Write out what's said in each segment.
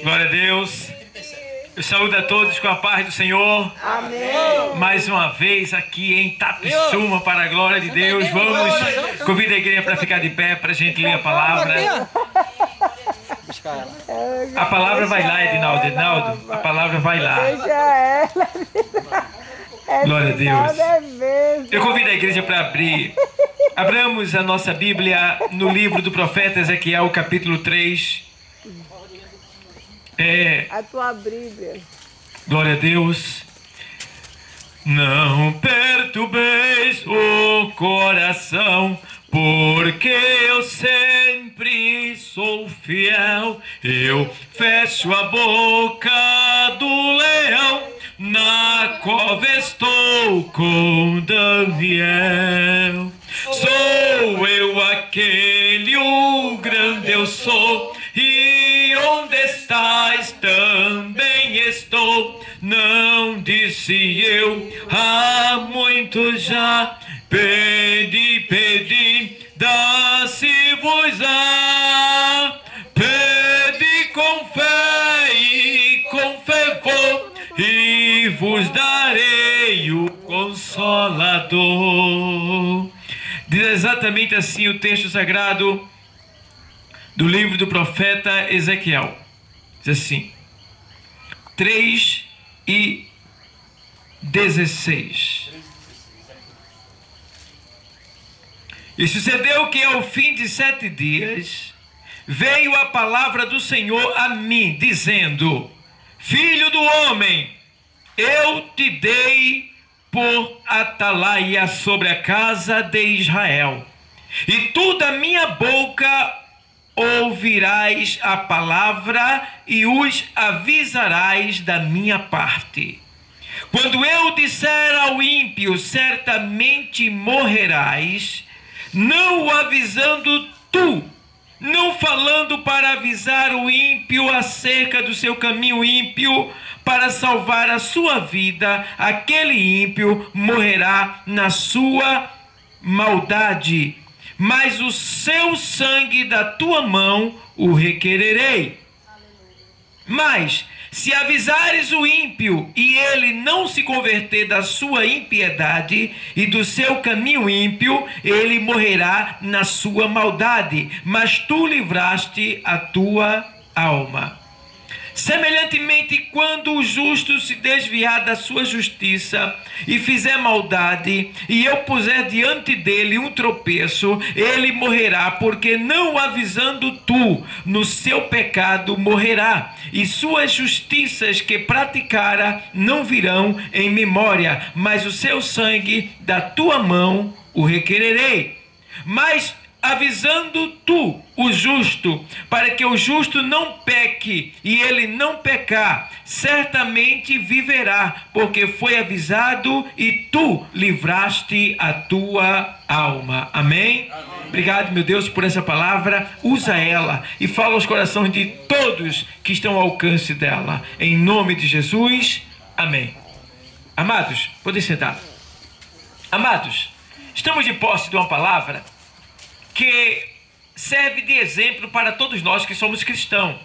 Glória a Deus. Eu saúdo a todos com a paz do Senhor. Amém. Mais uma vez aqui em Tapixuma, para a glória de Deus. Vamos, convido a igreja para ficar de pé, para a gente ler a palavra. A palavra vai lá, Edinaldo. Edinaldo, a palavla vai lá. Glória a Deus. Eu convido a igreja para abrir. Abramos a nossa Bíblia no livro do profeta Ezequiel, capítulo 3. A tua Bíblia. Glória a Deus. Não perturbeis o coração, porque eu sempre sou fiel. Eu fecho a boca do leão, na cova estou com Daniel. Sou eu aquele, o grande eu sou, e onde estás também estou. Não disse eu há muito já, pedi, pedi, dá-se-vos-á. Pedi com fé e com fervor, e vos darei o Consolador. Diz exatamente assim o texto sagrado do livro do profeta Ezequiel. Diz assim, 3:16. E sucedeu que ao fim de 7 dias veio a palavra do Senhor a mim, dizendo: Filho do homem, eu te dei por atalaia sobre a casa de Israel, e tu da minha boca ouvirás a palavra e os avisarás da minha parte. Quando eu disser ao ímpio, certamente morrerás, não o avisando tu, não falando para avisar o ímpio acerca do seu caminho ímpio, para salvar a sua vida, aquele ímpio morrerá na sua maldade, mas o seu sangue da tua mão o requererei. Mas, se avisares o ímpio e ele não se converter da sua impiedade e do seu caminho ímpio, ele morrerá na sua maldade, mas tu livraste a tua alma. Semelhantemente, quando o justo se desviar da sua justiça e fizer maldade, e eu puser diante dele um tropeço, ele morrerá, porque não avisando tu no seu pecado morrerá, e suas justiças que praticara não virão em memória, mas o seu sangue da tua mão o requererei. Mas avisando tu o justo, para que o justo não peque, e ele não pecar, certamente viverá, porque foi avisado e tu livraste a tua alma. Amém? Amém. Obrigado, meu Deus, por essa palavra. Usa ela e fala aos corações de todos que estão ao alcance dela. Em nome de Jesus. Amém. Amados, podem sentar. Amados, estamos de posse de uma palavra que serve de exemplo para todos nós que somos cristãos,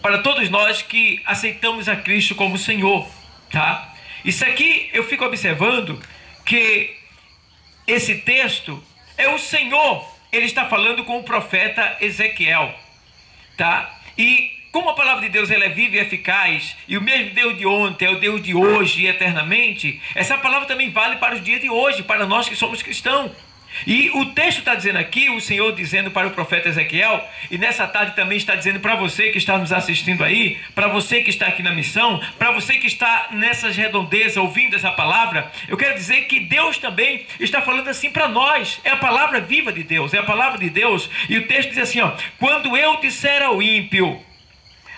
para todos nós que aceitamos a Cristo como Senhor, tá? Isso aqui eu fico observando que esse texto é o Senhor, ele está falando com o profeta Ezequiel, tá? E como a palavra de Deus ela é viva e eficaz, e o mesmo Deus de ontem é o Deus de hoje e eternamente, essa palavra também vale para os dias de hoje, para nós que somos cristãos. E o texto está dizendo aqui, o Senhor dizendo para o profeta Ezequiel, e nessa tarde também está dizendo para você que está nos assistindo aí, para você que está aqui na missão, para você que está nessas redondezas ouvindo essa palavra, eu quero dizer que Deus também está falando assim para nós. É a palavra viva de Deus, é a palavra de Deus. E o texto diz assim, ó, quando eu disser ao ímpio,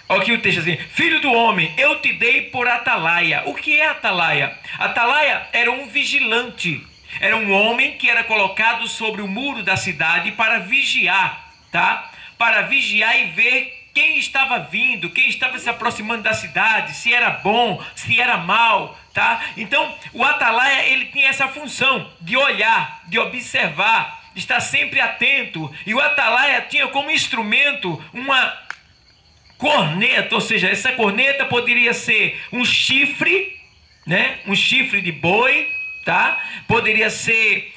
olha aqui o texto assim, filho do homem, eu te dei por atalaia. O que é atalaia? Atalaia era um vigilante. Era um homem que era colocado sobre o muro da cidade para vigiar, tá? Para vigiar e ver quem estava vindo, quem estava se aproximando da cidade, se era bom, se era mal, tá? Então, o atalaia, ele tinha essa função de olhar, de observar, de estar sempre atento. E o atalaia tinha como instrumento uma corneta, ou seja, essa corneta poderia ser um chifre, né? Um chifre de boi, tá? Poderia ser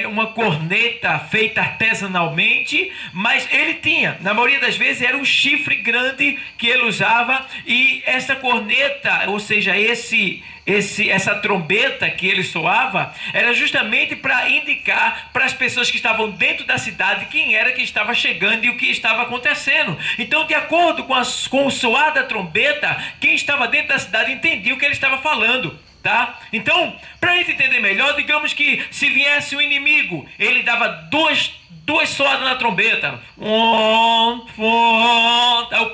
uma corneta feita artesanalmente, mas ele tinha, na maioria das vezes, era um chifre grande que ele usava, e essa corneta, ou seja, essa trombeta que ele soava, era justamente para indicar para as pessoas que estavam dentro da cidade quem era que estava chegando e o que estava acontecendo. Então, de acordo com o soar da trombeta, quem estava dentro da cidade entendia o que ele estava falando. Tá? Então, para a gente entender melhor, digamos que se viesse um inimigo, ele dava duas soadas na trombeta. O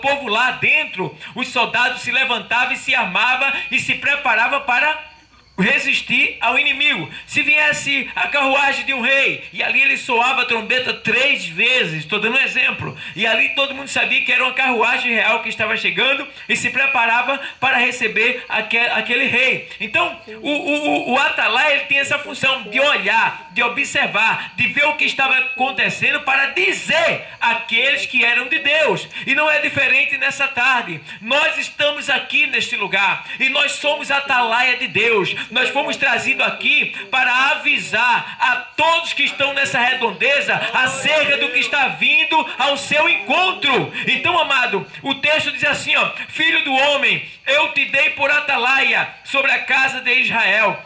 povo lá dentro, os soldados se levantavam e se armavam e se preparavam para resistir ao inimigo. Se viesse a carruagem de um rei, e ali ele soava a trombeta 3 vezes, estou dando um exemplo, e ali todo mundo sabia que era uma carruagem real que estava chegando e se preparava para receber aquele rei. Então o atalaia, ele tem essa função de olhar, de observar, de ver o que estava acontecendo para dizer àqueles que eram de Deus. E não é diferente nessa tarde. Nós estamos aqui neste lugar e nós somos a atalaia de Deus. Nós fomos trazidos aqui para avisar a todos que estão nessa redondeza acerca do que está vindo ao seu encontro. Então, amado, o texto diz assim, ó: filho do homem, eu te dei por atalaia sobre a casa de Israel.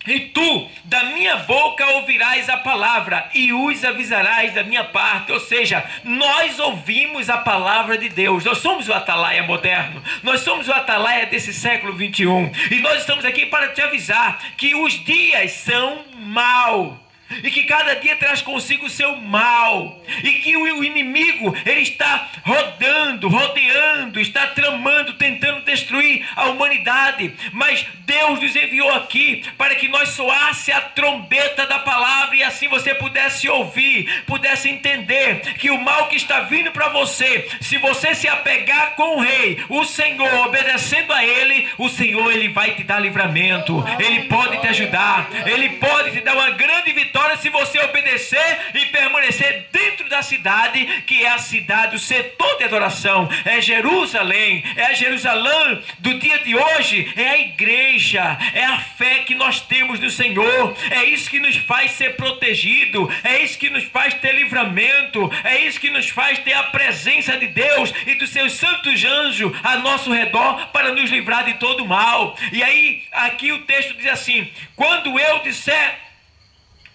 E tu, da minha boca, ouvirás a palavra e os avisarás da minha parte. Ou seja, nós ouvimos a palavra de Deus. Nós somos o atalaia moderno. Nós somos o atalaia desse século 21. E nós estamos aqui para te avisar que os dias são maus. E que cada dia traz consigo o seu mal. E que o inimigo, ele está rodeando, está tramando, tentando destruir a humanidade. Mas Deus nos enviou aqui para que nós soasse a trombeta da palavra, e assim você pudesse ouvir, pudesse entender que o mal que está vindo para você, se você se apegar com o rei, o Senhor, obedecendo a ele, o Senhor, ele vai te dar livramento. Ele pode te ajudar. Ele pode te dar uma grande vitória se você obedecer e permanecer dentro da cidade, que é a cidade, o setor de adoração. É Jerusalém, é a Jerusalém do dia de hoje, é a igreja, é a fé que nós temos no Senhor. É isso que nos faz ser protegido, é isso que nos faz ter livramento, é isso que nos faz ter a presença de Deus e dos seus santos anjos a nosso redor para nos livrar de todo mal. E aí, aqui o texto diz assim: quando eu disser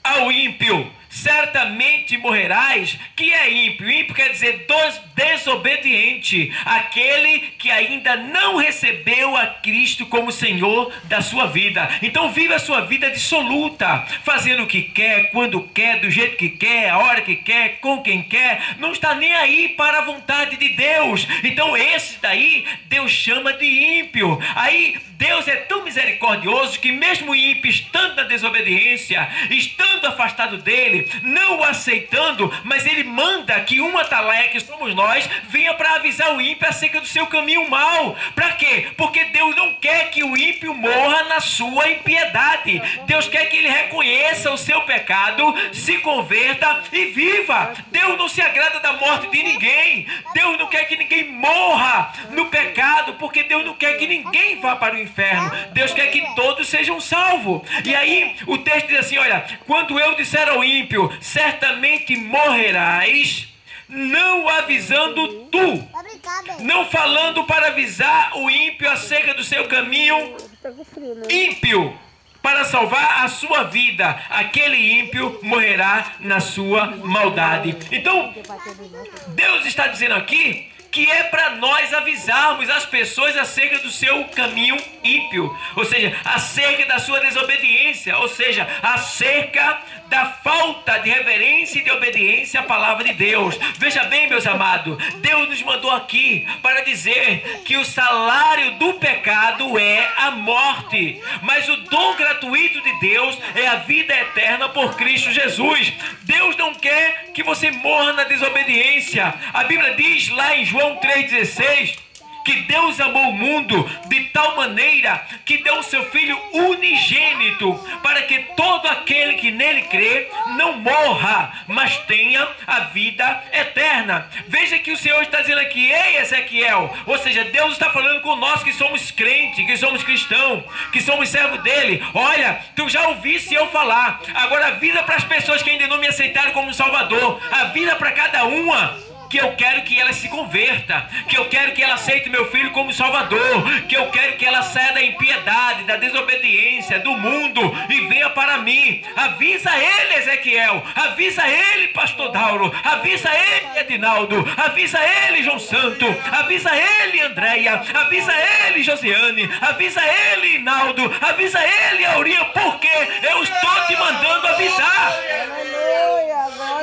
ao ímpio, certamente morrerás. Que é ímpio? Ímpio quer dizer desobediente, aquele que ainda não recebeu a Cristo como Senhor da sua vida. Então vive a sua vida dissoluta, fazendo o que quer, quando quer, do jeito que quer, a hora que quer, com quem quer, não está nem aí para a vontade de Deus. Então esse daí Deus chama de ímpio. Aí Deus é tão misericordioso que mesmo o ímpio, estando na desobediência, estando afastado dele, não o aceitando, mas ele manda que um atalaia, que somos nós, venha para avisar o ímpio acerca do seu caminho mau. Para quê? Porque Deus não quer que o ímpio morra na sua impiedade. Deus quer que ele reconheça o seu pecado, se converta e viva. Deus não se agrada da morte de ninguém. Deus não quer que ninguém morra no pecado, porque Deus não quer que ninguém vá para o inferno. Deus quer que todos sejam salvos. E aí o texto diz assim, olha: quando eu disser ao ímpio, certamente morrerás, não avisando tu, não falando para avisar o ímpio acerca do seu caminho ímpio, para salvar a sua vida, aquele ímpio morrerá na sua maldade. Então Deus está dizendo aqui que é para nós avisarmos as pessoas acerca do seu caminho ímpio, ou seja, acerca da sua desobediência, ou seja, acerca da falta de reverência e de obediência à palavra de Deus. Veja bem, meus amados, Deus nos mandou aqui para dizer que o salário do pecado é a morte, mas o dom gratuito de Deus é a vida eterna por Cristo Jesus. Deus não quer que você morra na desobediência. A Bíblia diz lá em João 3,16 que Deus amou o mundo de tal maneira que deu o seu Filho unigênito, para que todo aquele que nele crê não morra, mas tenha a vida eterna. Veja que o Senhor está dizendo aqui: ei, Ezequiel, ou seja, Deus está falando com nós que somos crentes, que somos cristãos, que somos servos dele. Olha, tu já ouviste eu falar, agora avisa para as pessoas que ainda não me aceitaram como Salvador, avisa para cada uma que eu quero que ela se converta, que eu quero que ela aceite meu filho como Salvador, que eu quero que ela saia da impiedade, da desobediência, do mundo e venha para mim. Avisa ele, Ezequiel, avisa ele, pastor Dauro, avisa ele, Edinaldo, avisa ele, João Santo, avisa ele, Andréia, avisa ele, Josiane, avisa ele, Inaldo, avisa ele, Aurinha, porque eu estou te mandando avisar.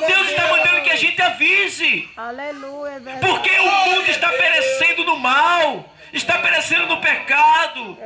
Deus está mandando que a gente avise. Aleluia, é verdade. Porque o mundo está perecendo no mal, está perecendo no pecado.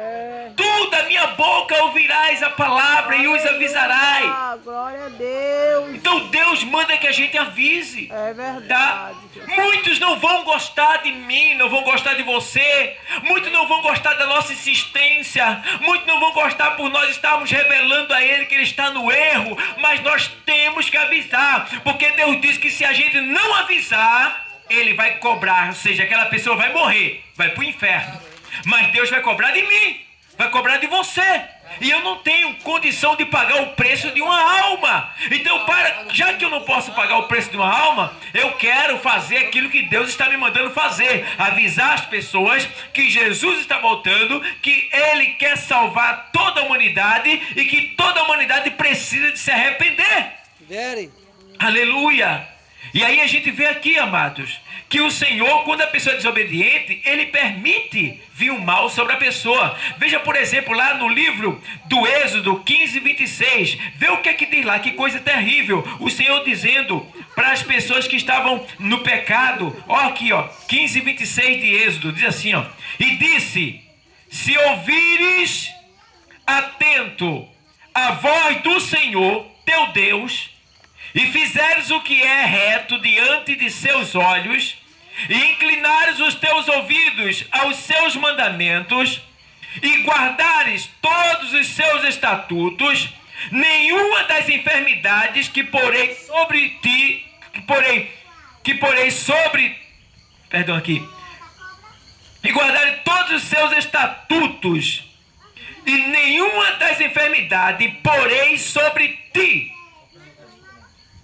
Tu da minha boca ouvirás a palavra e os avisarás. Ah, glória a Deus. Então Deus manda que a gente avise. É verdade. Tá? Muitos não vão gostar de mim, não vão gostar de você. Muitos não vão gostar da nossa insistência. Muitos não vão gostar por nós estarmos revelando a ele que ele está no erro. Mas nós temos que avisar, porque Deus diz que se a gente não avisar, ele vai cobrar, ou seja, aquela pessoa vai morrer, vai para o inferno. Mas Deus vai cobrar de mim, vai cobrar de você. E eu não tenho condição de pagar o preço de uma alma. Então, já que eu não posso pagar o preço de uma alma, eu quero fazer aquilo que Deus está me mandando fazer. Avisar as pessoas que Jesus está voltando, que Ele quer salvar toda a humanidade e que toda a humanidade precisa de se arrepender. Aleluia! E aí a gente vê aqui, amados, que o Senhor, quando a pessoa é desobediente, Ele permite vir o mal sobre a pessoa. Veja, por exemplo, lá no livro do Êxodo 15, 26. Vê o que é que diz lá, que coisa terrível. O Senhor dizendo para as pessoas que estavam no pecado. Ó aqui, ó, 15, 26 de Êxodo, diz assim, ó. E disse: se ouvires atento a voz do Senhor, teu Deus, e fizeres o que é reto diante de seus olhos, e inclinares os teus ouvidos aos seus mandamentos, e guardares todos os seus estatutos, nenhuma das enfermidades que porei sobre ti, e guardares todos os seus estatutos, e nenhuma das enfermidades porei sobre ti,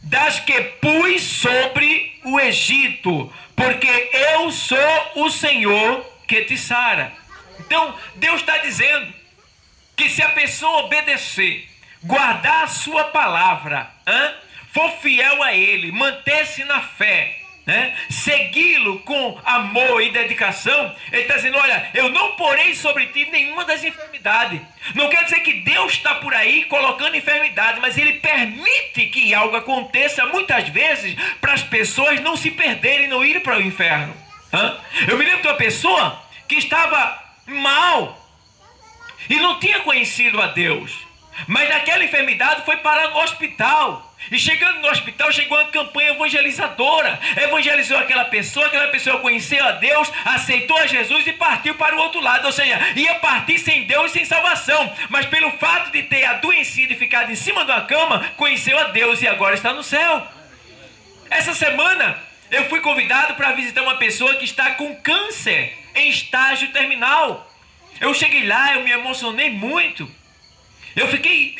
das que pus sobre o Egito, porque eu sou o Senhor que te sara. Então, Deus está dizendo que se a pessoa obedecer, guardar a sua palavra, for fiel a Ele, manter-se na fé, segui-lo com amor e dedicação, Ele está dizendo: olha, eu não porei sobre ti nenhuma das enfermidades. Não quer dizer que Deus está por aí colocando enfermidade, mas Ele permite que algo aconteça muitas vezes para as pessoas não se perderem, não irem para o inferno. Eu me lembro de uma pessoa que estava mal e não tinha conhecido a Deus, mas naquela enfermidade foi parar no hospital. E chegando no hospital, chegou uma campanha evangelizadora. Evangelizou aquela pessoa conheceu a Deus, aceitou a Jesus e partiu para o outro lado. Ou seja, ia partir sem Deus e sem salvação. Mas pelo fato de ter adoecido e ficado em cima de uma cama, conheceu a Deus e agora está no céu. Essa semana, eu fui convidado para visitar uma pessoa que está com câncer em estágio terminal. Eu cheguei lá, eu me emocionei muito. Eu fiquei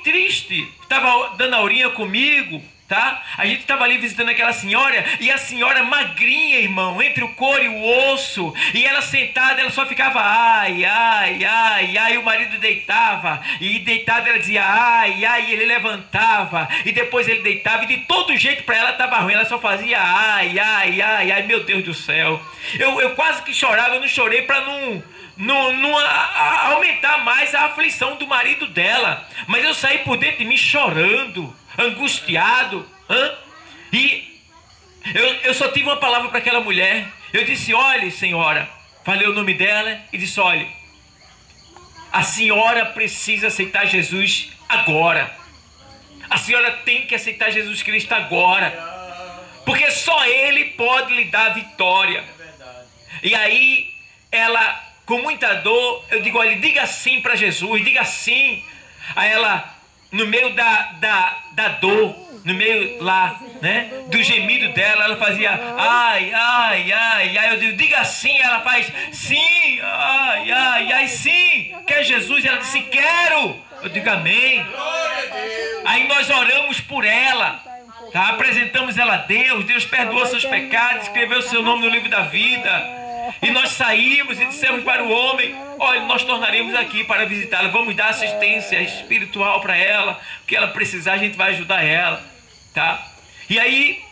triste. Estava dando Aurinha comigo, tá? A gente estava ali visitando aquela senhora, e a senhora magrinha, irmão, entre o couro e o osso, e ela sentada, ela só ficava ai, ai, ai, ai, o marido deitava, e deitado ela dizia ai, ai, e ele levantava, e depois ele deitava, e de todo jeito para ela estava ruim, ela só fazia ai, ai, ai, ai, meu Deus do céu. Eu quase que chorava, eu não chorei para não aumentar mais a aflição do marido dela, mas eu saí por dentro de mim chorando, angustiado, e eu só tive uma palavra para aquela mulher. Eu disse: olhe, senhora, falei o nome dela e disse: olhe, a senhora precisa aceitar Jesus agora, a senhora tem que aceitar Jesus Cristo agora, porque só Ele pode lhe dar vitória. E aí, ela, com muita dor, eu digo, olha, diga sim para Jesus, diga sim. Aí ela, no meio da dor, no meio lá, né, do gemido dela, ela fazia, ai, ai, ai, ai. Eu digo, diga sim. Ela faz, sim, ai, ai, ai, sim. Quer Jesus? Ela disse, quero. Eu digo, amém. Aí nós oramos por ela. Tá? Apresentamos ela a Deus. Deus perdoou seus pecados, escreveu seu nome no livro da vida. E nós saímos e dissemos para o homem, olha, nós tornaremos aqui para visitá-la, vamos dar assistência espiritual para ela, o que ela precisar a gente vai ajudar ela, tá? E aí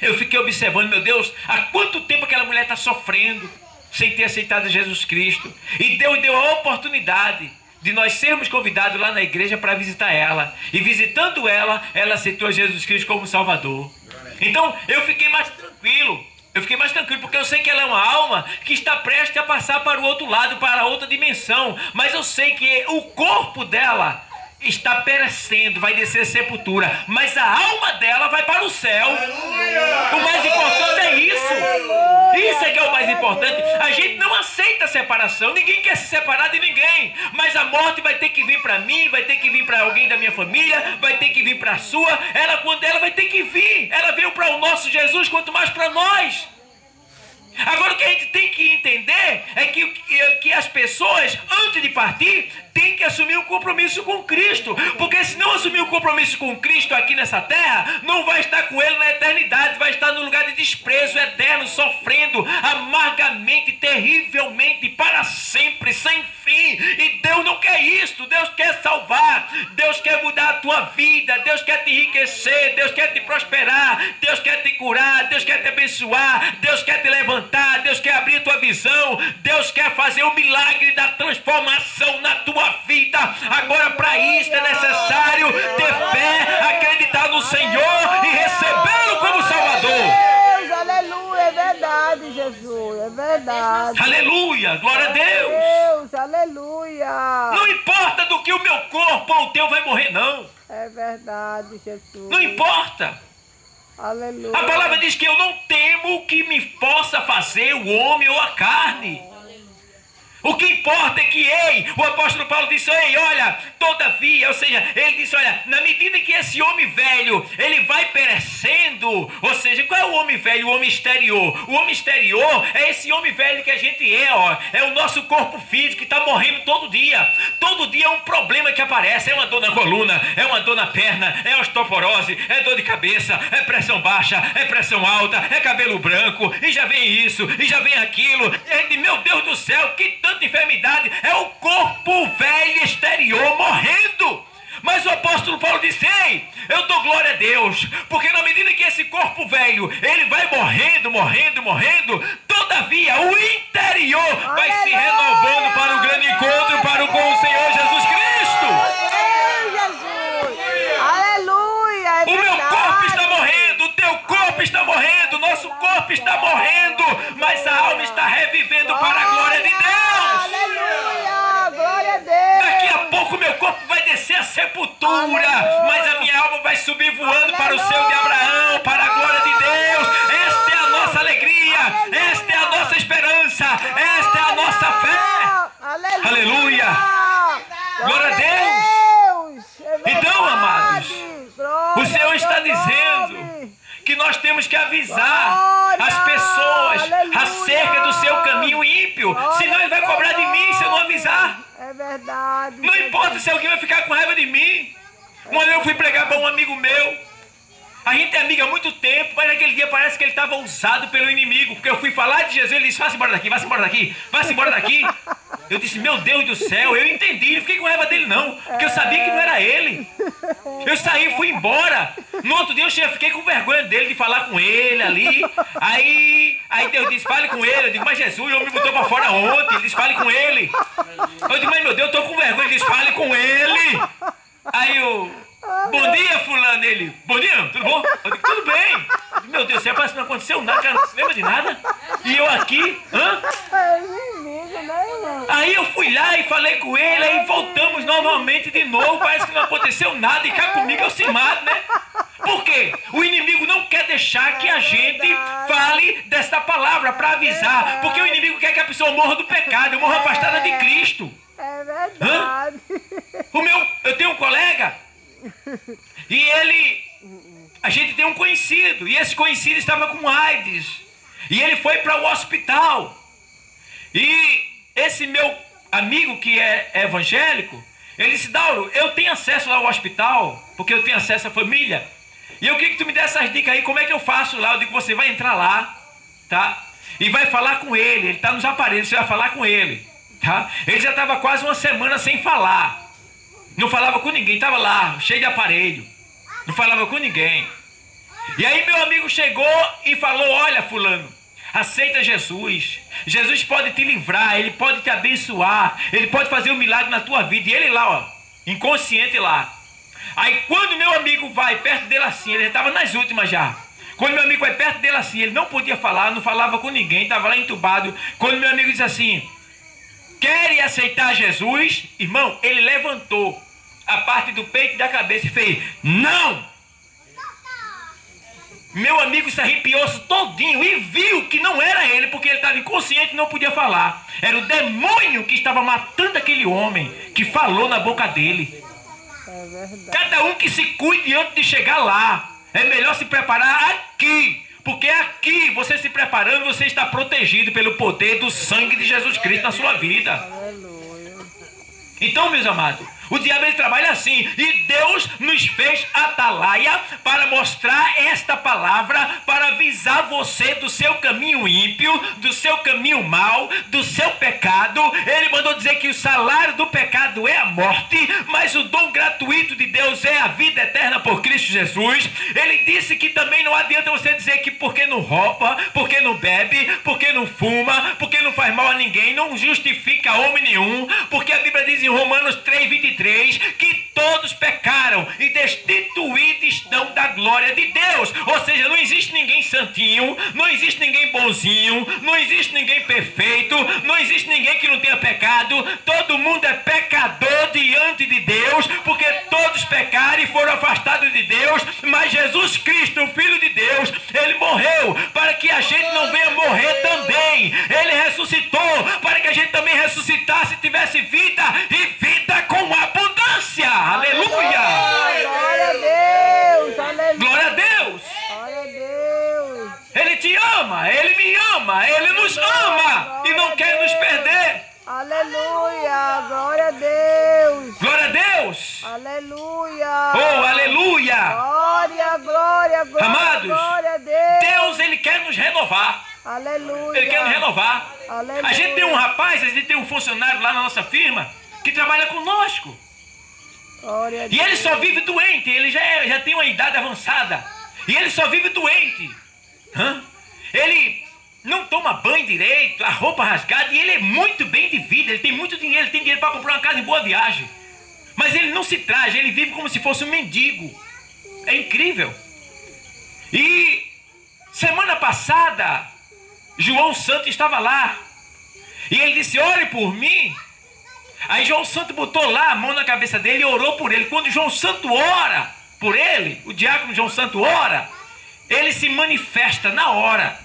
eu fiquei observando, meu Deus, há quanto tempo aquela mulher está sofrendo sem ter aceitado Jesus Cristo. E Deus deu a oportunidade de nós sermos convidados lá na igreja para visitar ela. E visitando ela, ela aceitou Jesus Cristo como Salvador. Então eu fiquei mais tranquilo. Porque eu sei que ela é uma alma que está prestes a passar para o outro lado, para outra dimensão. Mas eu sei que o corpo dela está perecendo, vai descer a sepultura, mas a alma dela vai para o céu. O mais importante é isso. Isso é que é o mais importante. A gente não aceita a separação. Ninguém quer se separar de ninguém. Mas a morte vai ter que vir para mim, vai ter que vir para alguém da minha família, vai ter que vir para a sua. Quando ela vai ter que vir. Ela veio para o nosso Jesus, quanto mais para nós. Agora o que a gente tem que entender é que as pessoas, antes de partir, têm que assumir um compromisso com Cristo. Porque se não assumir um compromisso com Cristo aqui nessa terra, não vai estar com Ele na eternidade, vai estar no lugar de desprezo eterno, sofrendo amargamente, terrivelmente, para sempre, sem fim. E Deus não quer isso. Deus quer salvar, Deus quer mudar a tua vida, Deus quer te enriquecer, Deus quer te prosperar, Deus quer te curar, Deus quer te abençoar, Deus quer te levantar, Deus quer abrir a tua visão, Deus quer fazer o milagre da transformação na tua vida. Agora, para isso é necessário ter fé, acreditar no Senhor e recebê-lo como Salvador. Deus, aleluia, é verdade, Jesus, é verdade. Aleluia, glória a Deus. Deus, aleluia. Não importa do que o meu corpo ou o teu vai morrer, não. É verdade, Jesus. Não importa. Aleluia. A palavra diz que eu não temo o que me possa fazer o homem ou a carne. O que importa é que, o apóstolo Paulo disse, olha, todavia, ou seja, ele disse, olha, na medida que esse homem velho, ele vai perecendo, ou seja, qual é o homem velho? O homem exterior. O homem exterior é esse homem velho que a gente é o nosso corpo físico que está morrendo todo dia. Todo dia é um problema que aparece, é uma dor na coluna, é uma dor na perna, é osteoporose, é dor de cabeça, é pressão baixa, é pressão alta, é cabelo branco, e já vem isso, e já vem aquilo, e meu Deus do céu, que tanta enfermidade, é o corpo velho exterior morrendo. Mas o apóstolo Paulo disse, eu dou glória a Deus, porque na medida que esse corpo velho, ele vai morrendo, todavia o interior vai se renovando para o grande encontro com o Senhor Jesus Cristo. Aleluia, o meu corpo está morrendo, o teu corpo está morrendo, o nosso corpo está morrendo, mas a alma está revivendo para a glória de Deus. Aleluia, glória a Deus. Daqui a pouco meu corpo vai descer a sepultura, mas a minha alma vai subir voando para o céu de Abraão, para a glória de Deus. Esta é a nossa alegria, esta é a nossa esperança, esta é a nossa fé. Aleluia. Glória a Deus. Então, amados, o Senhor está dizendo que nós temos que avisar as pessoas acerca do seu caminho ímpio, senão ele vai cobrar de mim se eu não avisar. É verdade. Não importa se alguém vai ficar com raiva de mim. Uma vez eu fui pregar para um amigo meu. A gente é amigo há muito tempo, mas naquele dia parece que ele estava usado pelo inimigo, porque eu fui falar de Jesus, ele disse, vá-se embora daqui, vá-se embora daqui, vá-se embora daqui. Eu disse, meu Deus do céu, eu entendi, não fiquei com raiva dele não, porque eu sabia que não era ele. Eu saí, fui embora. No outro dia eu fiquei com vergonha dele, de falar com ele ali. Aí Deus disse, fale com ele. Eu digo, mas Jesus, ele me botou para fora ontem. Ele disse, fale com ele. Eu digo, mas meu Deus, eu estou com vergonha. Ele disse, fale com ele. Aí eu... Bom dia, fulano. Ele, bom dia, tudo bom? Eu digo, tudo bem. Eu digo, meu Deus do céu, parece que não aconteceu nada, cara, não se lembra de nada. E eu aqui, Aí eu fui lá e falei com ele, aí voltamos novamente de novo, parece que não aconteceu nada, e cá comigo eu se mato, né? Por quê? O inimigo não quer deixar que a gente fale desta palavra para avisar. Porque o inimigo quer que a pessoa morra do pecado, morra afastada de Cristo. É verdade. Eu tenho um colega e a gente tem um conhecido, e esse conhecido estava com AIDS, e ele foi para o hospital, e esse meu amigo que é evangélico, ele disse: Dauro, eu tenho acesso lá ao hospital, porque eu tenho acesso à família, e eu queria que tu me desse essas dicas aí, como é que eu faço lá? Eu digo: você vai entrar lá, tá? E vai falar com ele está nos aparelhos, você vai falar com ele, tá? Ele já estava quase uma semana sem falar, não falava com ninguém, estava lá, cheio de aparelho, não falava com ninguém. E aí meu amigo chegou e falou: olha, fulano, aceita Jesus. Jesus pode te livrar, ele pode te abençoar, ele pode fazer um milagre na tua vida. E ele lá, ó, inconsciente lá. Aí quando meu amigo vai perto dele assim, ele estava nas últimas já. Quando meu amigo vai perto dele assim, ele não podia falar, não falava com ninguém, estava lá entubado. Quando meu amigo disse assim: quer aceitar Jesus? Irmão, ele levantou a parte do peito e da cabeça e fez: não! Meu amigo se arrepiou-se todinho e viu que não era ele, porque ele estava inconsciente e não podia falar. Era o demônio que estava matando aquele homem, que falou na boca dele. É verdade. Cada um que se cuide antes de chegar lá. É melhor se preparar aqui, porque aqui, você se preparando, você está protegido pelo poder do sangue de Jesus Cristo na sua vida. Aleluia. Então, meus amados, o diabo ele trabalha assim, e Deus nos fez atalaia para mostrar esta palavra, para avisar você do seu caminho ímpio, do seu caminho mau, do seu pecado. Ele mandou dizer que o salário do pecado é a morte, mas o dom gratuito de Deus é a vida eterna por Cristo Jesus. Ele disse que também não adianta você dizer que porque não rouba, porque não bebe, porque não fuma, porque não faz mal a ninguém, não justifica homem nenhum, porque a Bíblia diz em Romanos 3:23 que todos pecaram e destituídos estão da glória de Deus. Ou seja, não existe ninguém santinho, não existe ninguém bonzinho, não existe ninguém perfeito, não existe ninguém que não tenha pecado. Todo mundo é pecador diante de Deus, porque todos pecaram e foram afastados de Deus. Mas Jesus Cristo, o Filho de Deus, ele morreu para que a gente não venha morrer também. Ele ressuscitou para que a gente também ressuscitasse e tivesse vida, e vida com abundância. Aleluia! Glória a Deus! Aleluia! Glória a Deus! Glória a Deus! Ele te ama, ele me ama, ele nos ama e não quer nos perder. Aleluia! Glória a Deus! Glória a Deus! Aleluia! Oh, aleluia! Glória, glória, glória! Amados, glória a Deus! Deus, ele quer nos renovar. Aleluia! Ele quer nos renovar. Aleluia! A gente tem um rapaz, a gente tem um funcionário lá na nossa firma que trabalha conosco. Glória a E Deus! ele só vive doente, ele já tem uma idade avançada. E ele só vive doente. Ele não toma banho direito, a roupa rasgada, e ele é muito bem de vida, ele tem muito dinheiro, ele tem dinheiro para comprar uma casa em Boa Viagem. Mas ele não se traz, ele vive como se fosse um mendigo. É incrível. E semana passada, João Santo estava lá. E ele disse: ore por mim. Aí João Santo botou lá a mão na cabeça dele e orou por ele. Quando João Santo ora por ele, o diácono João Santo ora, ele se manifesta na hora.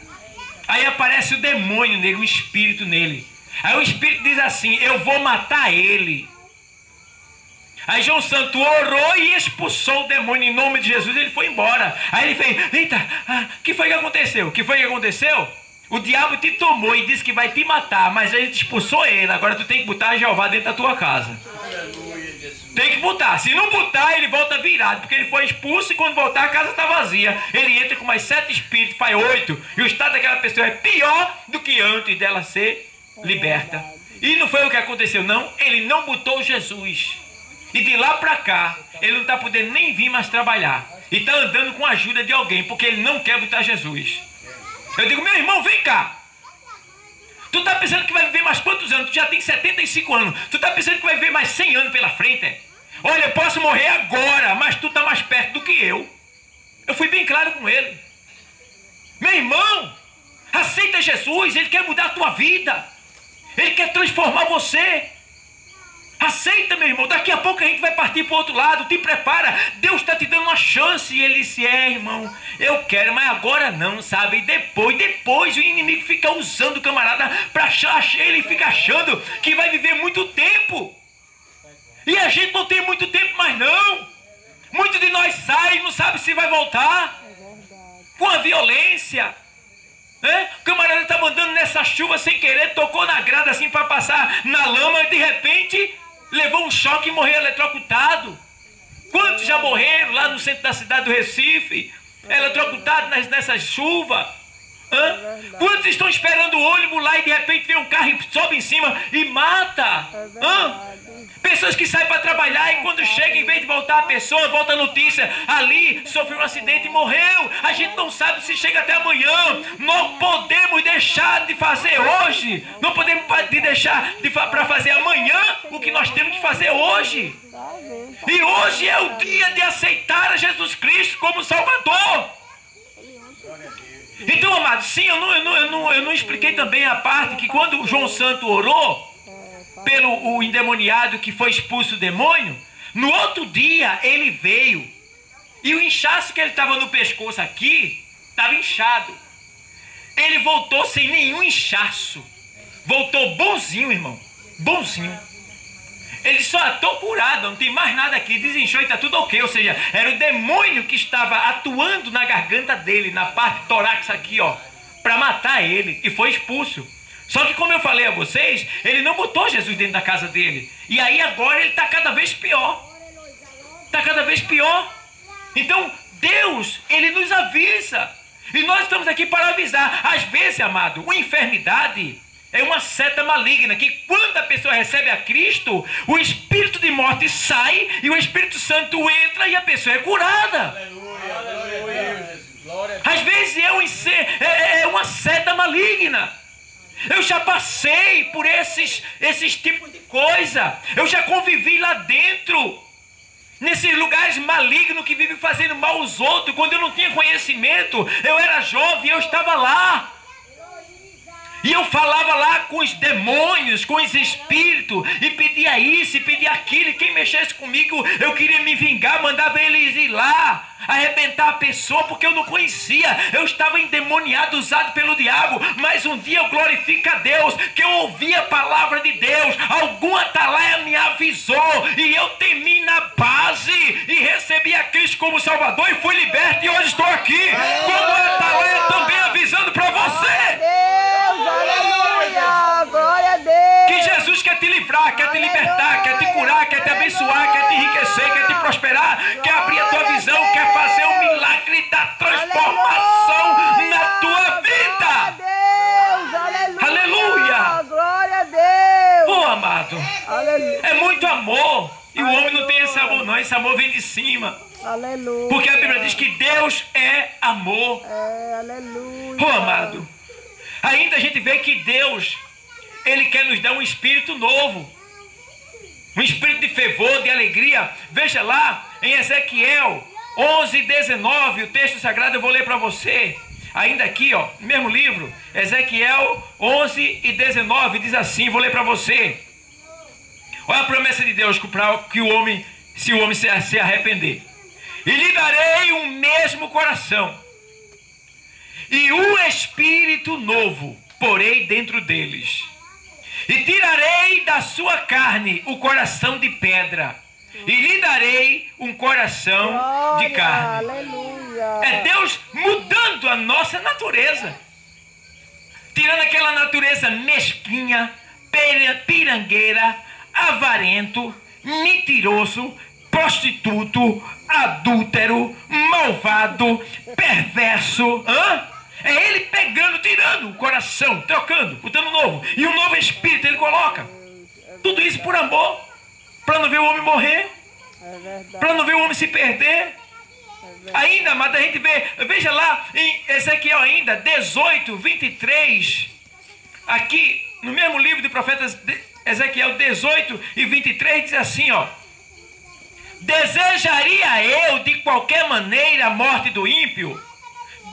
Aí aparece o demônio nele, o espírito nele. Aí o espírito diz assim: eu vou matar ele. Aí João Santo orou e expulsou o demônio em nome de Jesus. Ele foi embora. Aí ele fez: eita, o que foi que aconteceu? O que foi que aconteceu? O diabo te tomou e disse que vai te matar, mas a gente expulsou ele. Agora tu tem que botar Jeová dentro da tua casa. Tem que botar. Se não botar, ele volta virado, porque ele foi expulso e quando voltar a casa está vazia. Ele entra com mais 7 espíritos, faz 8. E o estado daquela pessoa é pior do que antes dela ser liberta. E não foi o que aconteceu, não. Ele não botou Jesus. E de lá para cá, ele não está podendo nem vir mais trabalhar. E está andando com a ajuda de alguém, porque ele não quer botar Jesus. Eu digo: meu irmão, vem cá. Tu tá pensando que vai viver mais quantos anos? Tu já tem 75 anos. Tu tá pensando que vai viver mais 100 anos pela frente? É? Olha, eu posso morrer agora, mas tu tá mais perto do que eu. Eu fui bem claro com ele. Meu irmão, aceita Jesus. Ele quer mudar a tua vida. Ele quer transformar você. Aceita, meu irmão. Daqui a pouco a gente vai partir para o outro lado. Te prepara. Deus está te dando uma chance. E ele disse, irmão, eu quero, mas agora não, sabe? E depois o inimigo fica usando o camarada para achar. Ele fica achando que vai viver muito tempo. E a gente não tem muito tempo mais não. Muitos de nós saem, não sabe se vai voltar. Com a violência. O camarada está andando nessa chuva sem querer, tocou na grada assim para passar na lama e de repente levou um choque e morreu eletrocutado. Quantos já morreram lá no centro da cidade do Recife, eletrocutados nessa chuva? Quantos estão esperando o ônibus lá e de repente vem um carro e sobe em cima e mata? Pessoas que saem para trabalhar e quando chega, em vez de voltar a pessoa, volta a notícia, ali sofreu um acidente e morreu. A gente não sabe se chega até amanhã. Não podemos deixar de fazer hoje. Não podemos deixar para fazer amanhã o que nós temos que fazer hoje. E hoje é o dia de aceitar a Jesus Cristo como Salvador. Então, amados, sim, eu não expliquei também a parte que quando o João Santo orou pelo o endemoniado que foi expulso do demônio, no outro dia ele veio e o inchaço que ele estava no pescoço aqui estava inchado. Ele voltou sem nenhum inchaço, voltou bonzinho, irmão, bonzinho. Ele só estou curado, não tem mais nada aqui, desinchou e está tudo ok. Ou seja, era o demônio que estava atuando na garganta dele, na parte torácica aqui, ó, para matar ele, e foi expulso. Só que, como eu falei a vocês, ele não botou Jesus dentro da casa dele. E aí agora ele está cada vez pior. Está cada vez pior. Então, Deus, ele nos avisa. E nós estamos aqui para avisar. Às vezes, amado, uma enfermidade é uma seta maligna, que quando a pessoa recebe a Cristo, o espírito de morte sai e o Espírito Santo entra e a pessoa é curada. Às vezes é uma seta maligna. Eu já passei por esses tipos de coisa. Eu já convivi lá dentro, nesses lugares malignos que vivem fazendo mal aos outros. Quando eu não tinha conhecimento, eu era jovem, eu estava lá. E eu falava lá com os demônios, com os espíritos, e pedia isso, e pedia aquilo, e quem mexesse comigo, eu queria me vingar, mandava eles ir lá, arrebentar a pessoa, porque eu não conhecia, eu estava endemoniado, usado pelo diabo. Mas um dia eu glorifico a Deus, que eu ouvi a palavra de Deus, algum atalaia me avisou, e eu temi na base, e recebi a Cristo como Salvador, e fui liberto, e hoje estou aqui, como atalaia também avisando para você. Aleluia, glória a Deus. Que Jesus quer te livrar, quer te libertar, quer te curar, quer te abençoar, quer te enriquecer, quer te prosperar, quer abrir a tua visão, quer fazer um milagre da transformação na tua vida. Aleluia. Glória a Deus. Oh, amado, Aleluia. é muito amor. E o homem não tem esse amor não, esse amor vem de cima. Aleluia. Porque a Bíblia diz que Deus é amor. Aleluia. Oh, amado, ainda a gente vê que Deus, ele quer nos dar um espírito novo, um espírito de fervor, de alegria. Veja lá em Ezequiel 11:19, o texto sagrado eu vou ler para você. Ainda aqui, ó, no mesmo livro, Ezequiel 11:19 diz assim, vou ler para você. Olha a promessa de Deus que o homem, se o homem se arrepender, e lhe darei um mesmo coração, e um espírito novo porei dentro deles, e tirarei da sua carne o coração de pedra, e lhe darei um coração de carne. Aleluia. É Deus mudando a nossa natureza, tirando aquela natureza mesquinha, pirangueira, avarento, mentiroso, prostituto, adúltero, malvado, perverso. É ele pegando, tirando o coração, trocando, botando novo. E um novo espírito ele coloca. Tudo isso por amor. Para não ver o homem morrer. Para não ver o homem se perder. Ainda, mas a gente veja lá em Ezequiel ainda, 18:23. Aqui, no mesmo livro de profetas, Ezequiel 18:23 diz assim, ó. Desejaria eu de qualquer maneira a morte do ímpio?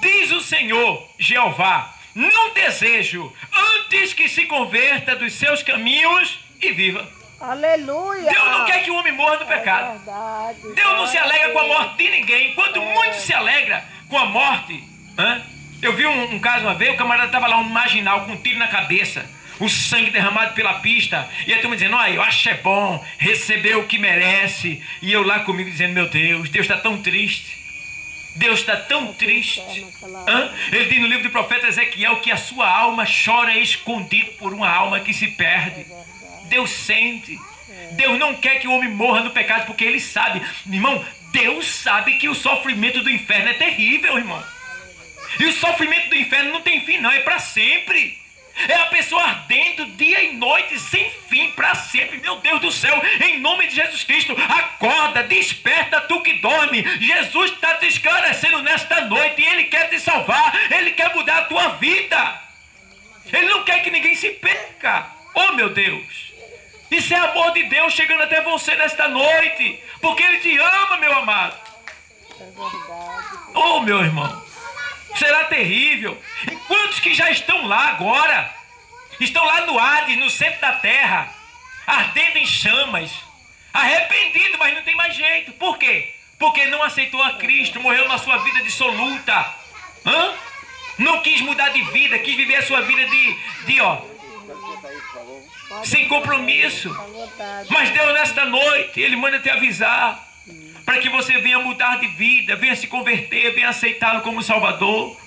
Diz o Senhor, Jeová, não desejo, antes que se converta dos seus caminhos e viva. Aleluia. Deus não quer que o homem morra no pecado. Verdade. Deus não se alegra com a morte de ninguém. Quanto muito se alegra com a morte. Eu vi um caso uma vez, o camarada estava lá, um marginal, com um tiro na cabeça, o sangue derramado pela pista, e a turma dizendo, olha, eu acho que é bom, recebeu o que merece, e eu lá comigo dizendo, meu Deus está tão triste. Deus está tão triste. Ele diz no livro do profeta Ezequiel que a sua alma chora escondido por uma alma que se perde. Deus sente. Deus não quer que o homem morra no pecado, porque Ele sabe. Irmão, Deus sabe que o sofrimento do inferno é terrível, irmão. E o sofrimento do inferno não tem fim não, é para sempre. É a pessoa ardendo dia e noite, sem fim, para sempre. Meu Deus do céu, em nome de Jesus Cristo, acorda, desperta tu que dorme. Jesus está te esclarecendo nesta noite e Ele quer te salvar. Ele quer mudar a tua vida. Ele não quer que ninguém se perca. Oh meu Deus, isso é amor de Deus chegando até você nesta noite, porque Ele te ama, meu amado. Oh meu irmão, será terrível. E quantos que já estão lá agora? Estão lá no Hades, no centro da terra, ardendo em chamas, arrependido, mas não tem mais jeito. Por quê? Porque não aceitou a Cristo, morreu na sua vida dissoluta. Não quis mudar de vida, quis viver a sua vida sem compromisso. Mas Deus nesta noite, Ele manda te avisar, para que você venha mudar de vida, venha se converter, venha aceitá-lo como Salvador.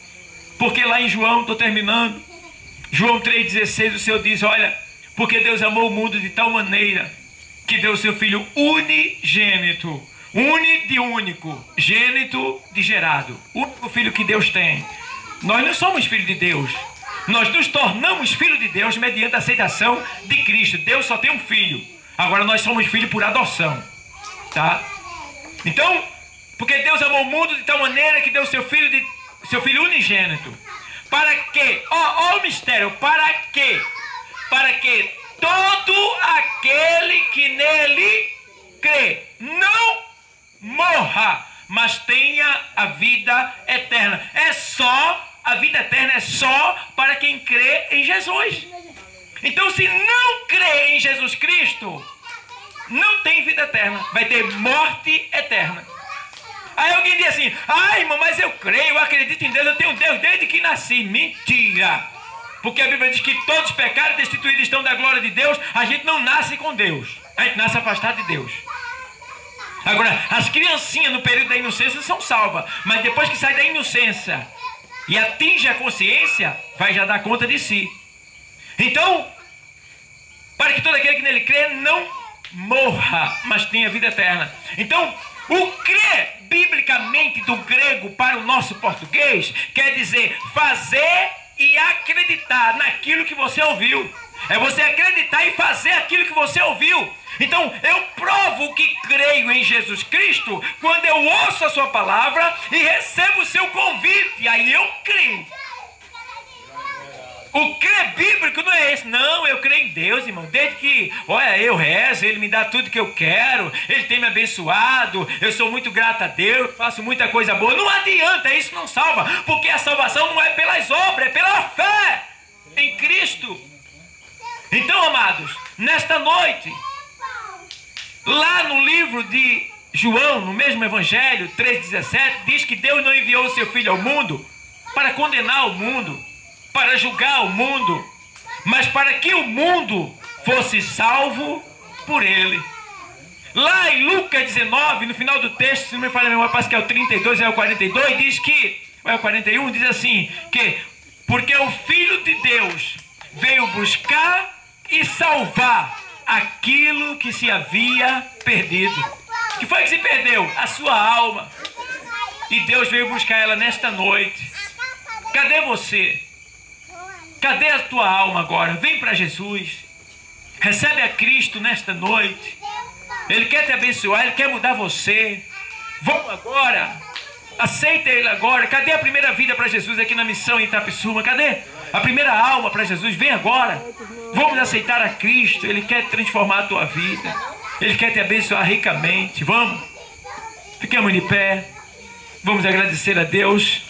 Porque lá em João, estou terminando, João 3,16, o Senhor diz, olha, porque Deus amou o mundo de tal maneira que deu o seu Filho unigênito, uni de único, gênito de gerado, o único Filho que Deus tem. Nós não somos filhos de Deus, nós nos tornamos filhos de Deus mediante a aceitação de Cristo. Deus só tem um filho, agora nós somos filhos por adoção, tá? Então, porque Deus amou o mundo de tal maneira que deu o seu filho unigênito, para que, ó o mistério, para que todo aquele que nele crê não morra, mas tenha a vida eterna. A vida eterna é só para quem crê em Jesus. Então, se não crê em Jesus Cristo, não tem vida eterna, vai ter morte eterna. Aí alguém diz assim, irmão, mas eu creio, eu acredito em Deus, eu tenho Deus desde que nasci. Mentira! Porque a Bíblia diz que todos pecaram e destituídos estão da glória de Deus. A gente não nasce com Deus, a gente nasce afastado de Deus. Agora, as criancinhas no período da inocência são salvas, mas depois que sai da inocência e atinge a consciência, vai já dar conta de si. Então, para que todo aquele que nele crê não morra, mas tenha vida eterna. Então, o crer, biblicamente, do grego para o nosso português, quer dizer fazer e acreditar naquilo que você ouviu. É você acreditar e fazer aquilo que você ouviu. Então, eu provo que creio em Jesus Cristo quando eu ouço a sua palavra e recebo o seu convite. Aí eu creio. O crer bíblico não é esse. Não, eu creio em Deus, irmão. Desde que, olha, eu rezo, Ele me dá tudo que eu quero, Ele tem me abençoado, eu sou muito grato a Deus, faço muita coisa boa. Não adianta, isso não salva, porque a salvação não é pelas obras, é pela fé em Cristo. Então, amados, nesta noite, lá no livro de João, no mesmo Evangelho 3,17, diz que Deus não enviou o seu Filho ao mundo para condenar o mundo, para julgar o mundo, mas para que o mundo fosse salvo por Ele. Lá em Lucas 19, no final do texto, se não me falha a memória, parece que é o 32, é o 42, diz que, ou é o 41, diz assim, que porque o Filho de Deus veio buscar e salvar aquilo que se havia perdido. O que foi que se perdeu? A sua alma. E Deus veio buscar ela nesta noite. Cadê você? Cadê a tua alma agora? Vem para Jesus. Recebe a Cristo nesta noite. Ele quer te abençoar, Ele quer mudar você. Vamos agora. Aceita Ele agora. Cadê a primeira vida para Jesus aqui na missão em Itapissuma? Cadê a primeira alma para Jesus? Vem agora. Vamos aceitar a Cristo. Ele quer transformar a tua vida. Ele quer te abençoar ricamente. Vamos. Ficamos de pé. Vamos agradecer a Deus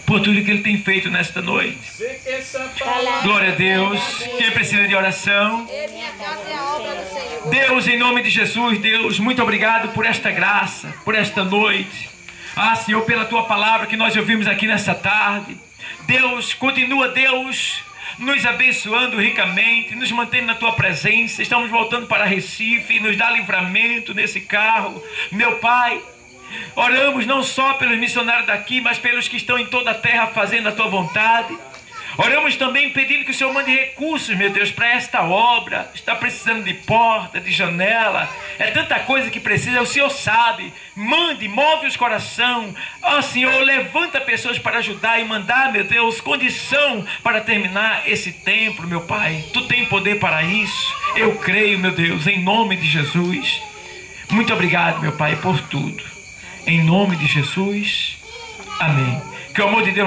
por tudo que Ele tem feito nesta noite. Glória a Deus. Quem precisa de oração? Deus, em nome de Jesus, Deus, muito obrigado por esta graça, por esta noite. Ah, Senhor, pela tua palavra que nós ouvimos aqui nesta tarde. Deus, continua, Deus, nos abençoando ricamente, nos mantendo na tua presença. Estamos voltando para Recife, nos dá livramento nesse carro. Meu Pai, oramos não só pelos missionários daqui, mas pelos que estão em toda a terra fazendo a tua vontade. Oramos também pedindo que o Senhor mande recursos, meu Deus, para esta obra. Está precisando de porta, de janela. É tanta coisa que precisa, o Senhor sabe. Mande, move os corações. Ó Senhor, levanta pessoas para ajudar e mandar, meu Deus, condição para terminar esse templo, meu Pai. Tu tem poder para isso. Eu creio, meu Deus, em nome de Jesus. Muito obrigado, meu Pai, por tudo. Em nome de Jesus. Amém. Que o amor de Deus